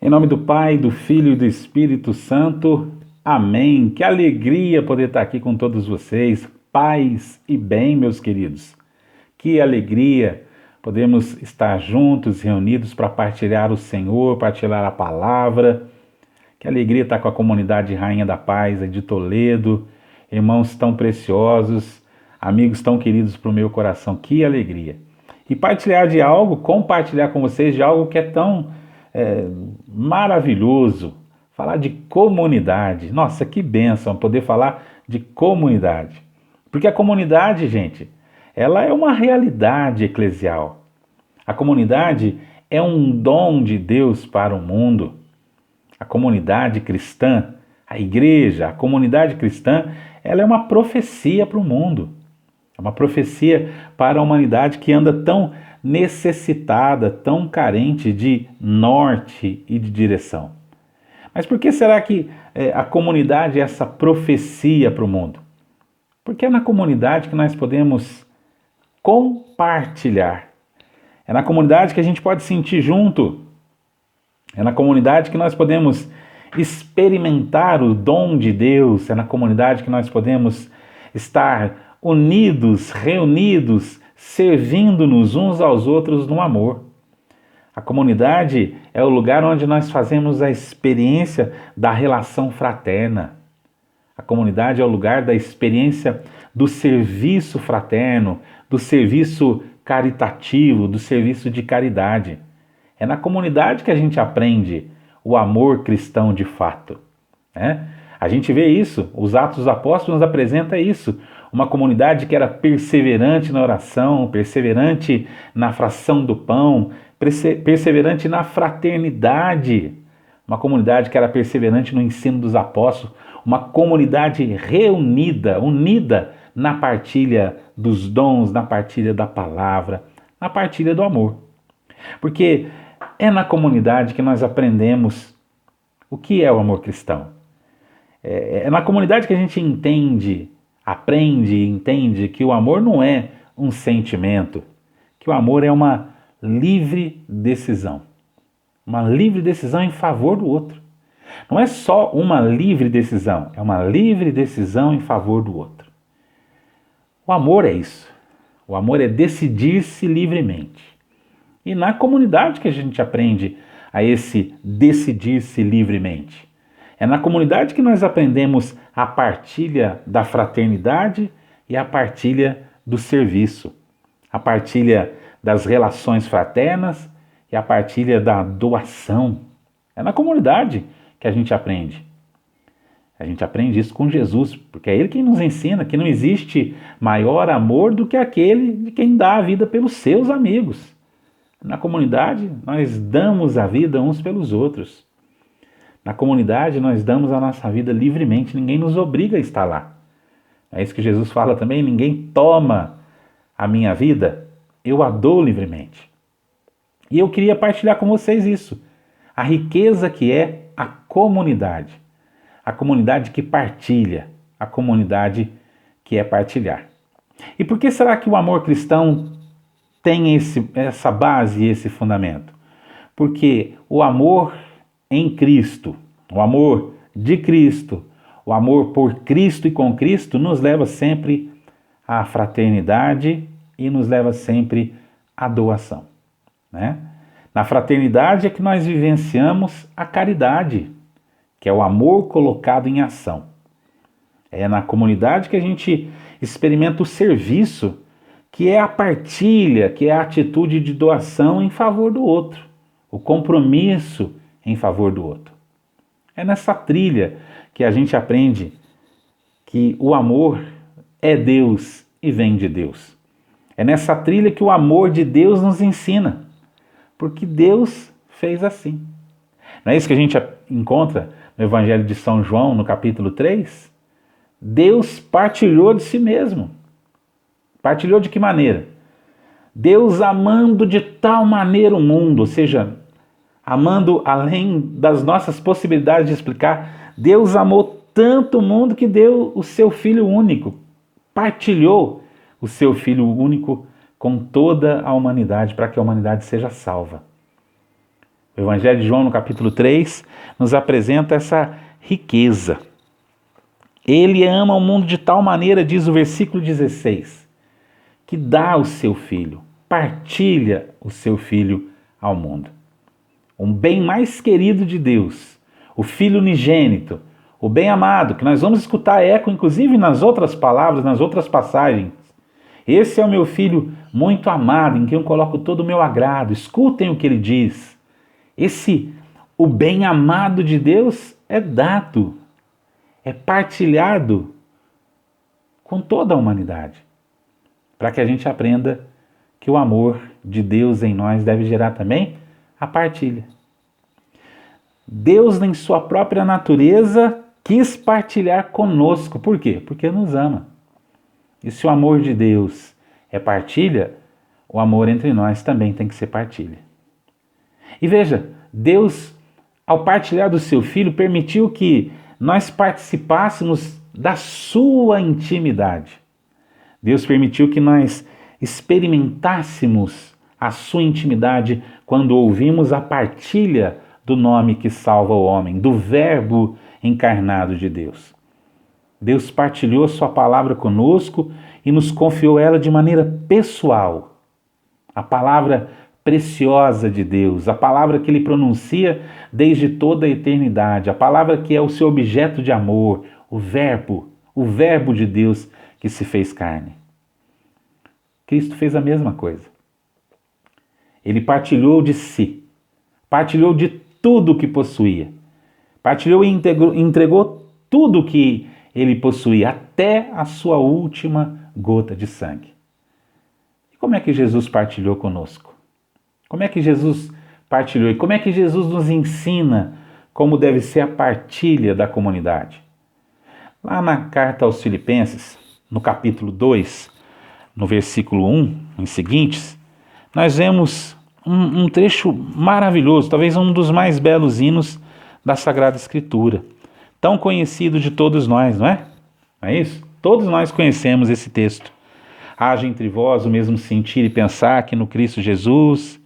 Em nome do Pai, do Filho e do Espírito Santo. Amém. Que alegria poder estar aqui com todos vocês. Paz e bem, meus queridos. Que alegria podemos estar juntos, reunidos para partilhar o Senhor, partilhar a palavra. Que alegria estar com a comunidade Rainha da Paz de Toledo. Irmãos tão preciosos, amigos tão queridos para o meu coração. Que alegria. E partilhar de algo, compartilhar com vocês de algo que é tão maravilhoso. Falar de comunidade. Nossa, que bênção poder falar de comunidade. Porque a comunidade, gente, ela é uma realidade eclesial. A comunidade é um dom de Deus para o mundo. A comunidade cristã, a igreja, a comunidade cristã, ela é uma profecia para o mundo. É uma profecia para a humanidade que anda tão necessitada, tão carente de norte e de direção. Mas por que será que a comunidade é essa profecia para o mundo? Porque é na comunidade que nós podemos compartilhar. É na comunidade que a gente pode sentir junto. É na comunidade que nós podemos experimentar o dom de Deus. É na comunidade que nós podemos estar unidos, reunidos, servindo-nos uns aos outros no amor. A comunidade é o lugar onde nós fazemos a experiência da relação fraterna. A comunidade é o lugar da experiência do serviço fraterno, do serviço caritativo, do serviço de caridade. É na comunidade que a gente aprende o amor cristão de fato, né? A gente vê isso, os Atos dos Apóstolos nos apresentam isso. Uma comunidade que era perseverante na oração, perseverante na fração do pão, perseverante na fraternidade. Uma comunidade que era perseverante no ensino dos apóstolos. Uma comunidade reunida, unida na partilha dos dons, na partilha da palavra, na partilha do amor. Porque é na comunidade que nós aprendemos o que é o amor cristão. É na comunidade que a gente aprende e entende que o amor não é um sentimento, que o amor é uma livre decisão. Uma livre decisão em favor do outro. Não é só uma livre decisão, é uma livre decisão em favor do outro. O amor é isso. O amor é decidir-se livremente. E na comunidade que a gente aprende a esse decidir-se livremente. É na comunidade que nós aprendemos a partilha da fraternidade e a partilha do serviço, a partilha das relações fraternas e a partilha da doação. É na comunidade que a gente aprende. A gente aprende isso com Jesus, porque é Ele quem nos ensina que não existe maior amor do que aquele de quem dá a vida pelos seus amigos. Na comunidade, nós damos a vida uns pelos outros. Na comunidade, nós damos a nossa vida livremente, ninguém nos obriga a estar lá. É isso que Jesus fala também, ninguém toma a minha vida, eu a dou livremente. E eu queria partilhar com vocês isso, a riqueza que é a comunidade que partilha, a comunidade que é partilhar. E por que será que o amor cristão tem essa base e esse fundamento? Porque o amor em Cristo, o amor de Cristo, o amor por Cristo e com Cristo nos leva sempre à fraternidade e nos leva sempre à doação, né? Na fraternidade é que nós vivenciamos a caridade, que é o amor colocado em ação. É na comunidade que a gente experimenta o serviço, que é a partilha, que é a atitude de doação em favor do outro, o compromisso em favor do outro. É nessa trilha que a gente aprende que o amor é Deus e vem de Deus. É nessa trilha que o amor de Deus nos ensina, porque Deus fez assim. Não é isso que a gente encontra no Evangelho de São João, no capítulo 3? Deus partilhou de si mesmo. Partilhou de que maneira? Deus amando de tal maneira o mundo, ou seja, amando além das nossas possibilidades de explicar, Deus amou tanto o mundo que deu o seu Filho único, partilhou o seu Filho único com toda a humanidade, para que a humanidade seja salva. O Evangelho de João, no capítulo 3, nos apresenta essa riqueza. Ele ama o mundo de tal maneira, diz o versículo 16, que dá o seu Filho, partilha o seu Filho ao mundo. Um bem mais querido de Deus, o Filho unigênito, o bem amado, que nós vamos escutar eco, inclusive nas outras palavras, nas outras passagens. Esse é o meu Filho muito amado, em quem eu coloco todo o meu agrado. Escutem o que ele diz. O bem amado de Deus é dado, é partilhado com toda a humanidade, para que a gente aprenda que o amor de Deus em nós deve gerar também a partilha. Deus, em sua própria natureza, quis partilhar conosco. Por quê? Porque nos ama. E se o amor de Deus é partilha, o amor entre nós também tem que ser partilha. E veja, Deus, ao partilhar do seu Filho, permitiu que nós participássemos da sua intimidade. Deus permitiu que nós experimentássemos a sua intimidade quando ouvimos a partilha do nome que salva o homem, do Verbo encarnado de Deus. Deus partilhou sua palavra conosco e nos confiou ela de maneira pessoal. A palavra preciosa de Deus, a palavra que ele pronuncia desde toda a eternidade, a palavra que é o seu objeto de amor, o Verbo de Deus que se fez carne. Cristo fez a mesma coisa. Ele partilhou de si, partilhou de tudo o que possuía, partilhou e entregou tudo o que ele possuía, até a sua última gota de sangue. E como é que Jesus partilhou conosco? Como é que Jesus partilhou? E como é que Jesus nos ensina como deve ser a partilha da comunidade? Lá na carta aos Filipenses, no capítulo 2, no versículo 1, em seguintes, nós vemos um trecho maravilhoso, talvez um dos mais belos hinos da Sagrada Escritura, tão conhecido de todos nós, não é? Não é isso? Todos nós conhecemos esse texto. Haja entre vós o mesmo sentir e pensar que no Cristo Jesus,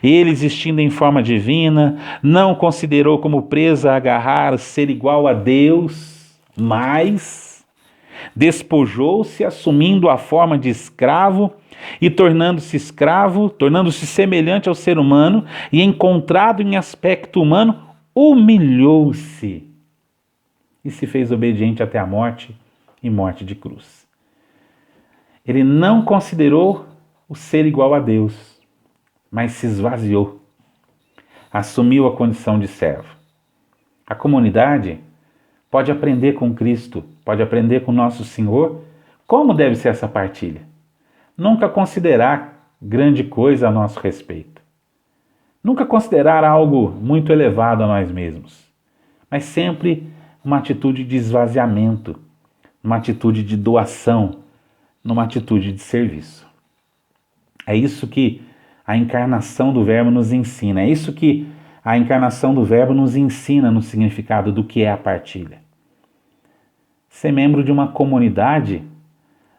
ele, existindo em forma divina, não considerou como presa agarrar ser igual a Deus, mas despojou-se, assumindo a forma de escravo e tornando-se semelhante ao ser humano, e encontrado em aspecto humano, humilhou-se e se fez obediente até a morte e morte de cruz. Ele não considerou o ser igual a Deus, mas se esvaziou, assumiu a condição de servo. A comunidade pode aprender com Cristo, pode aprender com nosso Senhor como deve ser essa partilha. Nunca considerar grande coisa a nosso respeito. Nunca considerar algo muito elevado a nós mesmos, mas sempre uma atitude de esvaziamento, uma atitude de doação, numa atitude de serviço. É isso que a encarnação do Verbo nos ensina, é isso que a encarnação do Verbo nos ensina no significado do que é a partilha. Ser membro de uma comunidade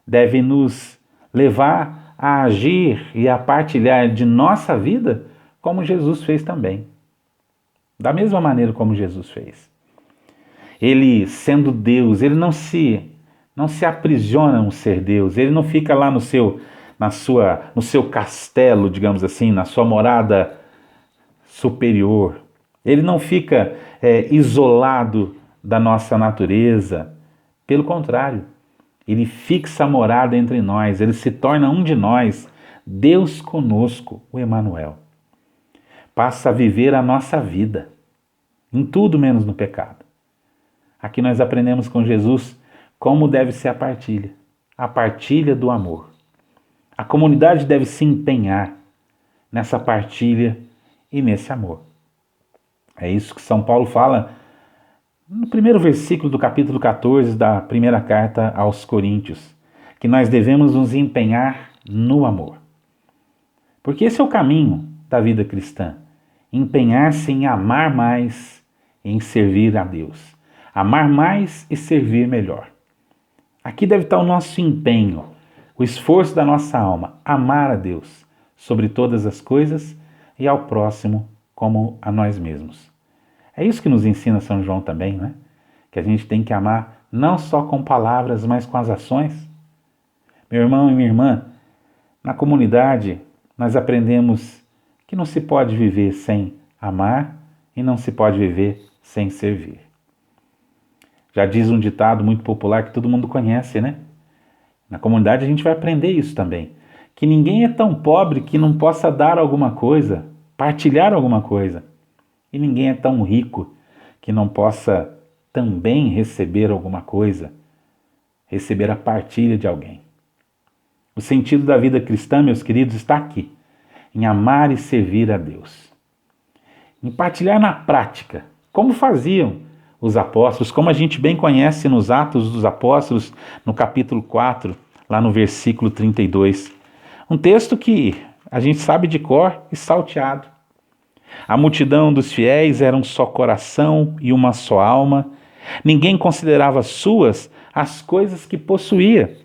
deve nos levar a agir e a partilhar de nossa vida como Jesus fez também. Da mesma maneira como Jesus fez. Ele, sendo Deus, ele não se aprisiona no ser Deus, ele não fica lá no seu castelo, digamos assim, na sua morada superior. Ele não fica isolado da nossa natureza. Pelo contrário, ele fixa a morada entre nós, ele se torna um de nós, Deus conosco, o Emanuel. Passa a viver a nossa vida, em tudo menos no pecado. Aqui nós aprendemos com Jesus como deve ser a partilha do amor. A comunidade deve se empenhar nessa partilha e nesse amor. É isso que São Paulo fala no primeiro versículo do capítulo 14 da primeira carta aos Coríntios, que nós devemos nos empenhar no amor. Porque esse é o caminho da vida cristã, empenhar-se em amar mais, em servir a Deus. Amar mais e servir melhor. Aqui deve estar o nosso empenho, o esforço da nossa alma, amar a Deus sobre todas as coisas e ao próximo como a nós mesmos. É isso que nos ensina São João também, né? Que a gente tem que amar não só com palavras, mas com as ações. Meu irmão e minha irmã, na comunidade nós aprendemos que não se pode viver sem amar e não se pode viver sem servir. Já diz um ditado muito popular que todo mundo conhece, né? Na comunidade a gente vai aprender isso também. Que ninguém é tão pobre que não possa dar alguma coisa, partilhar alguma coisa. E ninguém é tão rico que não possa também receber alguma coisa, receber a partilha de alguém. O sentido da vida cristã, meus queridos, está aqui, em amar e servir a Deus. Em partilhar na prática, como faziam os apóstolos, como a gente bem conhece nos Atos dos Apóstolos, no capítulo 4, lá no versículo 32. Um texto que a gente sabe de cor e salteado. A multidão dos fiéis era um só coração e uma só alma. Ninguém considerava suas as coisas que possuía,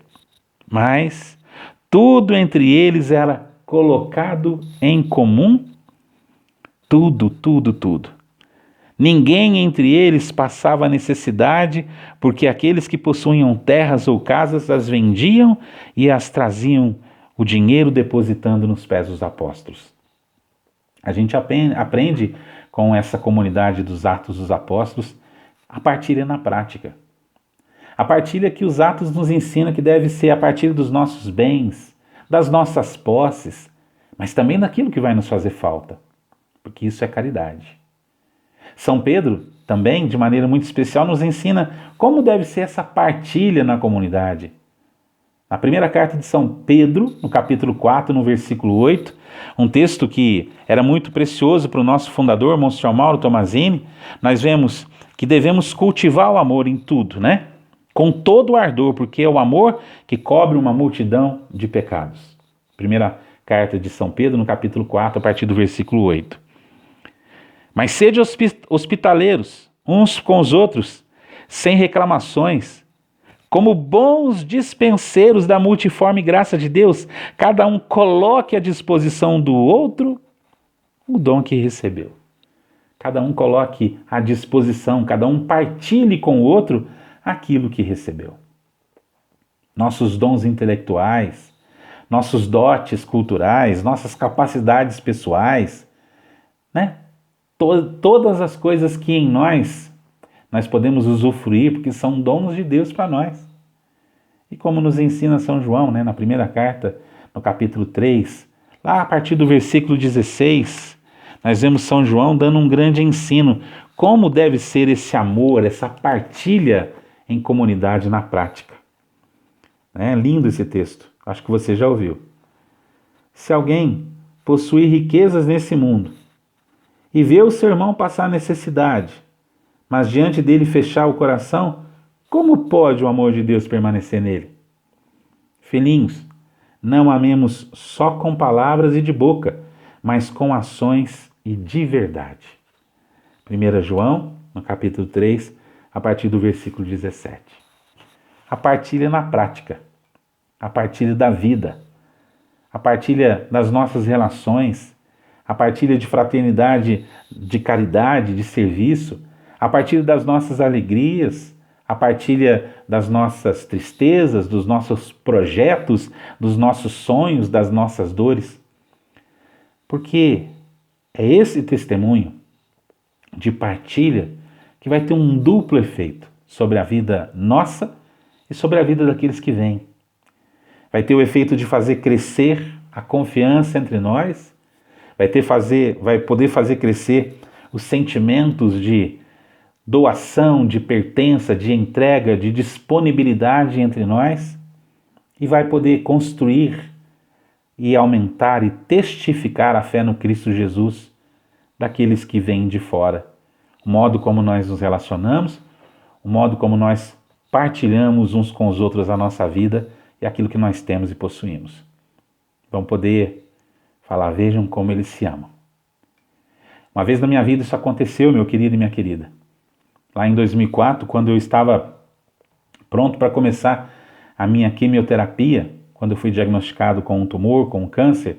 mas tudo entre eles era colocado em comum. Tudo. Ninguém entre eles passava necessidade, porque aqueles que possuíam terras ou casas as vendiam e as traziam o dinheiro depositando nos pés dos apóstolos. A gente aprende com essa comunidade dos Atos dos Apóstolos a partilha na prática. A partilha que os Atos nos ensinam que deve ser a partir dos nossos bens, das nossas posses, mas também daquilo que vai nos fazer falta, porque isso é caridade. São Pedro, também, de maneira muito especial, nos ensina como deve ser essa partilha na comunidade. Na primeira carta de São Pedro, no capítulo 4, no versículo 8, um texto que era muito precioso para o nosso fundador, Monsenhor Mauro Tomazini, nós vemos que devemos cultivar o amor em tudo, né? Com todo o ardor, porque é o amor que cobre uma multidão de pecados. Primeira carta de São Pedro, no capítulo 4, a partir do versículo 8. Mas sede hospitaleiros uns com os outros, sem reclamações, como bons dispenseiros da multiforme graça de Deus, cada um coloque à disposição do outro o dom que recebeu. Cada um coloque à disposição, cada um partilhe com o outro aquilo que recebeu. Nossos dons intelectuais, nossos dotes culturais, nossas capacidades pessoais, né? Todas as coisas que em nós podemos usufruir, porque são dons de Deus para nós. E como nos ensina São João, né, na primeira carta, no capítulo 3, lá a partir do versículo 16, nós vemos São João dando um grande ensino, como deve ser esse amor, essa partilha em comunidade na prática. É lindo esse texto, acho que você já ouviu. Se alguém possuir riquezas nesse mundo e vê o seu irmão passar necessidade, mas diante dele fechar o coração, como pode o amor de Deus permanecer nele? Filhinhos, não amemos só com palavras e de boca, mas com ações e de verdade. 1 João, no capítulo 3, a partir do versículo 17. A partilha na prática, a partilha da vida, a partilha das nossas relações, a partilha de fraternidade, de caridade, de serviço, a partilha das nossas alegrias, a partilha das nossas tristezas, dos nossos projetos, dos nossos sonhos, das nossas dores. Porque é esse testemunho de partilha que vai ter um duplo efeito sobre a vida nossa e sobre a vida daqueles que vêm. Vai ter o efeito de fazer crescer a confiança entre nós, vai poder fazer crescer os sentimentos de doação, de pertença, de entrega, de disponibilidade entre nós, e vai poder construir e aumentar e testificar a fé no Cristo Jesus daqueles que vêm de fora. O modo como nós nos relacionamos, o modo como nós partilhamos uns com os outros a nossa vida e aquilo que nós temos e possuímos. Vão poder falar, vejam como eles se amam. Uma vez na minha vida isso aconteceu, meu querido e minha querida. Lá em 2004, quando eu estava pronto para começar a minha quimioterapia, quando eu fui diagnosticado com um tumor, com um câncer,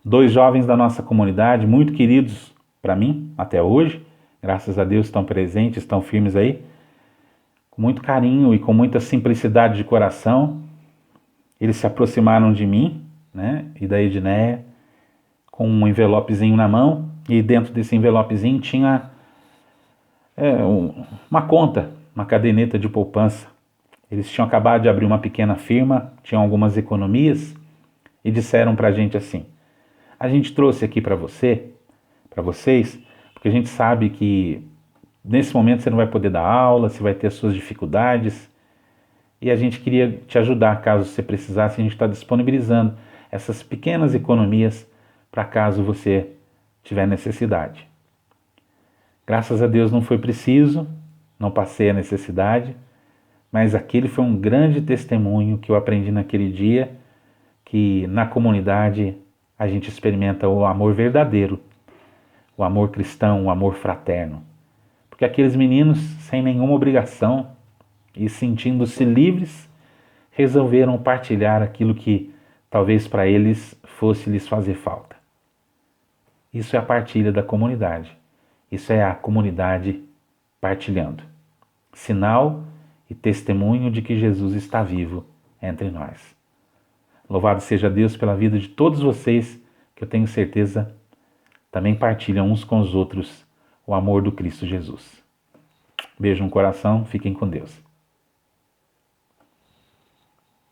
2 jovens da nossa comunidade, muito queridos para mim até hoje. Graças a Deus estão presentes, estão firmes aí. Com muito carinho e com muita simplicidade de coração, eles se aproximaram de mim, né, e da Edneia, com um envelopezinho na mão, e dentro desse envelopezinho tinha uma conta, uma caderneta de poupança. Eles tinham acabado de abrir uma pequena firma, tinham algumas economias, e disseram para a gente assim: a gente trouxe aqui para vocês, porque a gente sabe que nesse momento você não vai poder dar aula, você vai ter as suas dificuldades, e a gente queria te ajudar caso você precisasse. A gente está disponibilizando essas pequenas economias para caso você tiver necessidade. Graças a Deus não foi preciso, não passei a necessidade, mas aquele foi um grande testemunho que eu aprendi naquele dia, que na comunidade a gente experimenta o amor verdadeiro, o amor cristão, o amor fraterno. Porque aqueles meninos, sem nenhuma obrigação e sentindo-se livres, resolveram partilhar aquilo que talvez para eles fosse lhes fazer falta. Isso é a partilha da comunidade. Isso é a comunidade partilhando. Sinal e testemunho de que Jesus está vivo entre nós. Louvado seja Deus pela vida de todos vocês, que eu tenho certeza também partilham uns com os outros o amor do Cristo Jesus. Beijo no coração, fiquem com Deus.